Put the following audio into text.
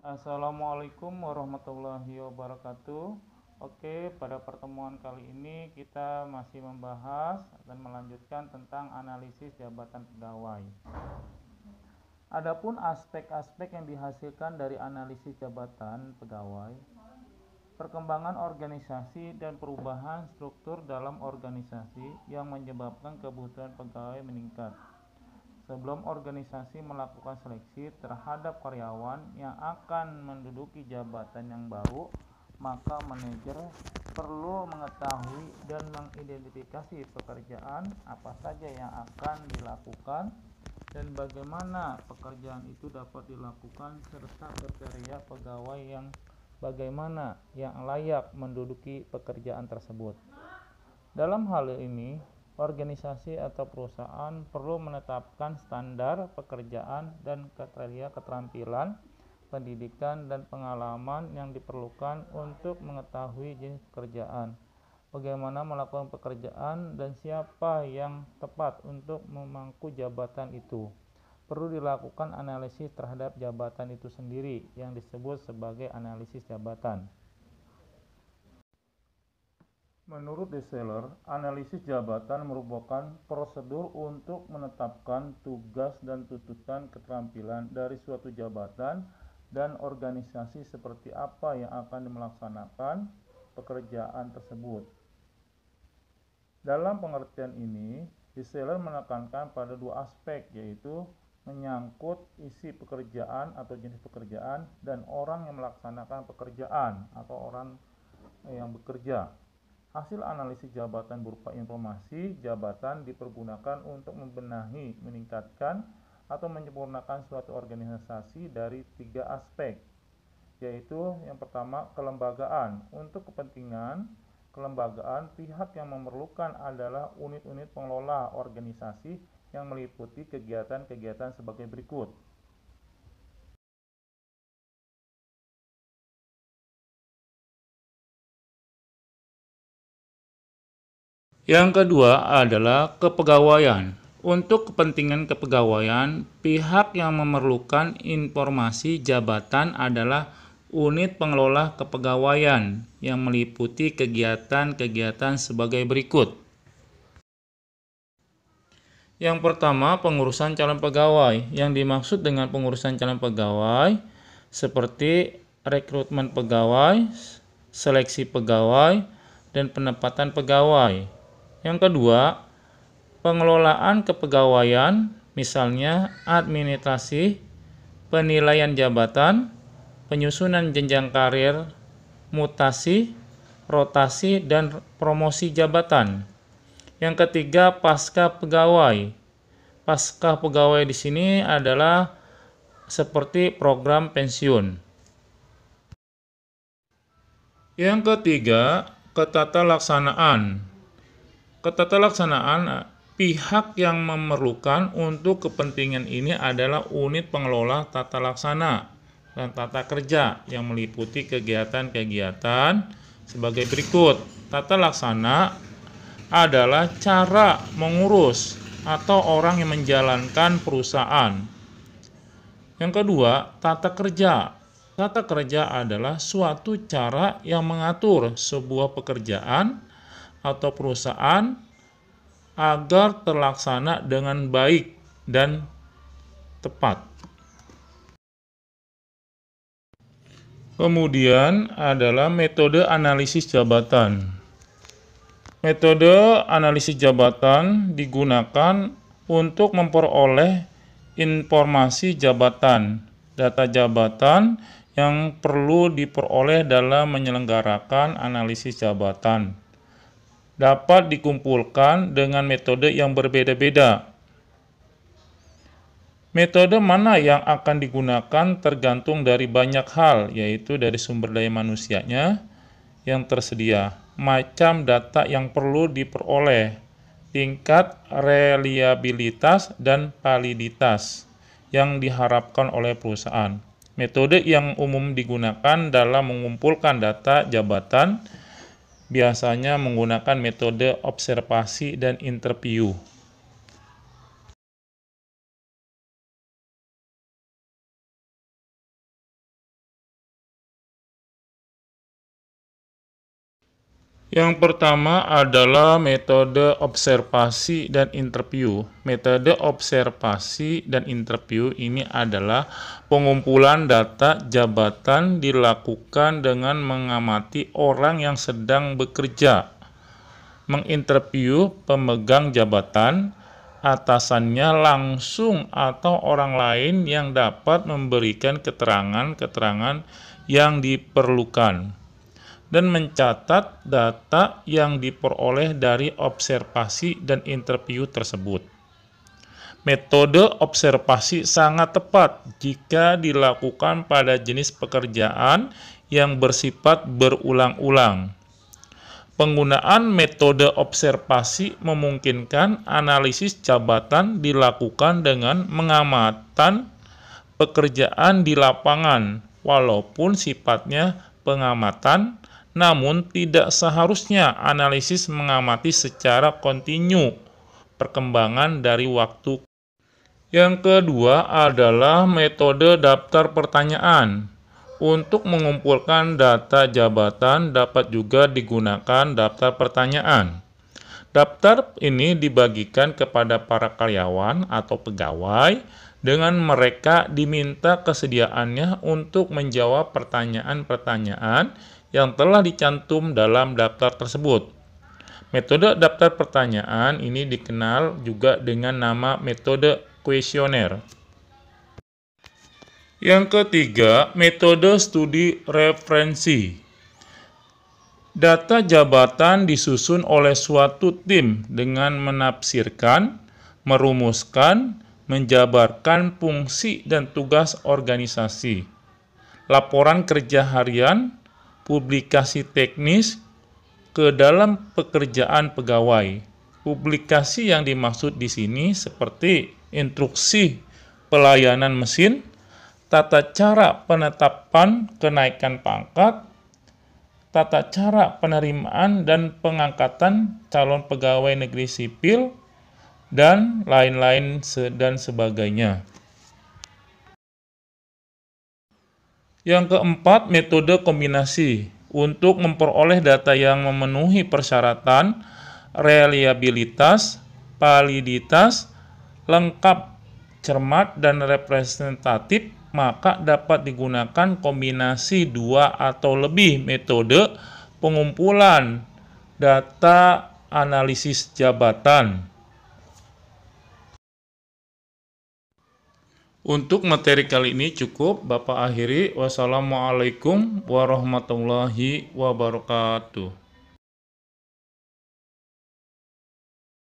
Assalamualaikum warahmatullahi wabarakatuh. Oke, pada pertemuan kali ini kita masih membahas dan melanjutkan tentang analisis jabatan pegawai. Adapun aspek-aspek yang dihasilkan dari analisis jabatan pegawai, perkembangan organisasi dan perubahan struktur dalam organisasi yang menyebabkan kebutuhan pegawai meningkat. Sebelum organisasi melakukan seleksi terhadap karyawan yang akan menduduki jabatan yang baru, maka manajer perlu mengetahui dan mengidentifikasi pekerjaan apa saja yang akan dilakukan dan bagaimana pekerjaan itu dapat dilakukan, serta kriteria pegawai yang bagaimana yang layak menduduki pekerjaan tersebut. Dalam hal ini, organisasi atau perusahaan perlu menetapkan standar pekerjaan dan kriteria keterampilan, pendidikan, dan pengalaman yang diperlukan untuk mengetahui jenis pekerjaan, bagaimana melakukan pekerjaan, dan siapa yang tepat untuk memangku jabatan itu. Perlu dilakukan analisis terhadap jabatan itu sendiri yang disebut sebagai analisis jabatan. Menurut Desailly, analisis jabatan merupakan prosedur untuk menetapkan tugas dan tuntutan keterampilan dari suatu jabatan dan organisasi seperti apa yang akan melaksanakan pekerjaan tersebut. Dalam pengertian ini, Desailly menekankan pada dua aspek, yaitu menyangkut isi pekerjaan atau jenis pekerjaan dan orang yang melaksanakan pekerjaan atau orang yang bekerja. Hasil analisis jabatan berupa informasi jabatan dipergunakan untuk membenahi, meningkatkan, atau menyempurnakan suatu organisasi dari tiga aspek, yaitu yang pertama, kelembagaan. Untuk kepentingan kelembagaan, pihak yang memerlukan adalah unit-unit pengelola organisasi yang meliputi kegiatan-kegiatan sebagai berikut. Yang kedua adalah kepegawaian. Untuk kepentingan kepegawaian, pihak yang memerlukan informasi jabatan adalah unit pengelola kepegawaian yang meliputi kegiatan-kegiatan sebagai berikut. Yang pertama, pengurusan calon pegawai. Yang dimaksud dengan pengurusan calon pegawai seperti rekrutmen pegawai, seleksi pegawai, dan penempatan pegawai. Yang kedua, pengelolaan kepegawaian, misalnya administrasi, penilaian jabatan, penyusunan jenjang karir, mutasi, rotasi, dan promosi jabatan. Yang ketiga, pasca pegawai. Pasca pegawai di sini adalah seperti program pensiun. Yang ketiga, ketatalaksanaan. Ketatalaksanaan, pihak yang memerlukan untuk kepentingan ini adalah unit pengelola tata laksana dan tata kerja yang meliputi kegiatan-kegiatan sebagai berikut. Tata laksana adalah cara mengurus atau orang yang menjalankan perusahaan. Yang kedua, tata kerja. Tata kerja adalah suatu cara yang mengatur sebuah pekerjaan atau perusahaan agar terlaksana dengan baik dan tepat. Kemudian adalah metode analisis jabatan. Metode analisis jabatan digunakan untuk memperoleh informasi jabatan, data jabatan yang perlu diperoleh dalam menyelenggarakan analisis jabatan. Dapat dikumpulkan dengan metode yang berbeda-beda. Metode mana yang akan digunakan tergantung dari banyak hal, yaitu dari sumber daya manusianya yang tersedia, macam data yang perlu diperoleh, tingkat reliabilitas dan validitas yang diharapkan oleh perusahaan. Metode yang umum digunakan dalam mengumpulkan data jabatan biasanya menggunakan metode observasi dan interview. Yang pertama adalah metode observasi dan interview. Metode observasi dan interview ini adalah pengumpulan data jabatan dilakukan dengan mengamati orang yang sedang bekerja, menginterview pemegang jabatan, atasannya langsung atau orang lain yang dapat memberikan keterangan-keterangan yang diperlukan, dan mencatat data yang diperoleh dari observasi dan interview tersebut. Metode observasi sangat tepat jika dilakukan pada jenis pekerjaan yang bersifat berulang-ulang. Penggunaan metode observasi memungkinkan analisis jabatan dilakukan dengan mengamatan pekerjaan di lapangan, walaupun sifatnya pengamatan, namun tidak seharusnya analisis mengamati secara kontinu perkembangan dari waktu. Yang kedua adalah metode daftar pertanyaan. Untuk mengumpulkan data jabatan dapat juga digunakan daftar pertanyaan. Daftar ini dibagikan kepada para karyawan atau pegawai dengan mereka diminta kesediaannya untuk menjawab pertanyaan-pertanyaan yang telah dicantum dalam daftar tersebut. Metode daftar pertanyaan ini dikenal juga dengan nama metode kuesioner. Yang ketiga, metode studi referensi. Data jabatan disusun oleh suatu tim dengan menafsirkan, merumuskan, menjabarkan fungsi dan tugas organisasi, laporan kerja harian, publikasi teknis ke dalam pekerjaan pegawai. Publikasi yang dimaksud di sini seperti instruksi pelayanan mesin, tata cara penetapan kenaikan pangkat, tata cara penerimaan dan pengangkatan calon pegawai negeri sipil, dan lain-lain dan sebagainya. Yang keempat, metode kombinasi. Untuk memperoleh data yang memenuhi persyaratan reliabilitas, validitas, lengkap, cermat, dan representatif, maka dapat digunakan kombinasi 2 atau lebih metode pengumpulan data analisis jabatan. Untuk materi kali ini cukup, Bapak akhiri. Wassalamualaikum warahmatullahi wabarakatuh.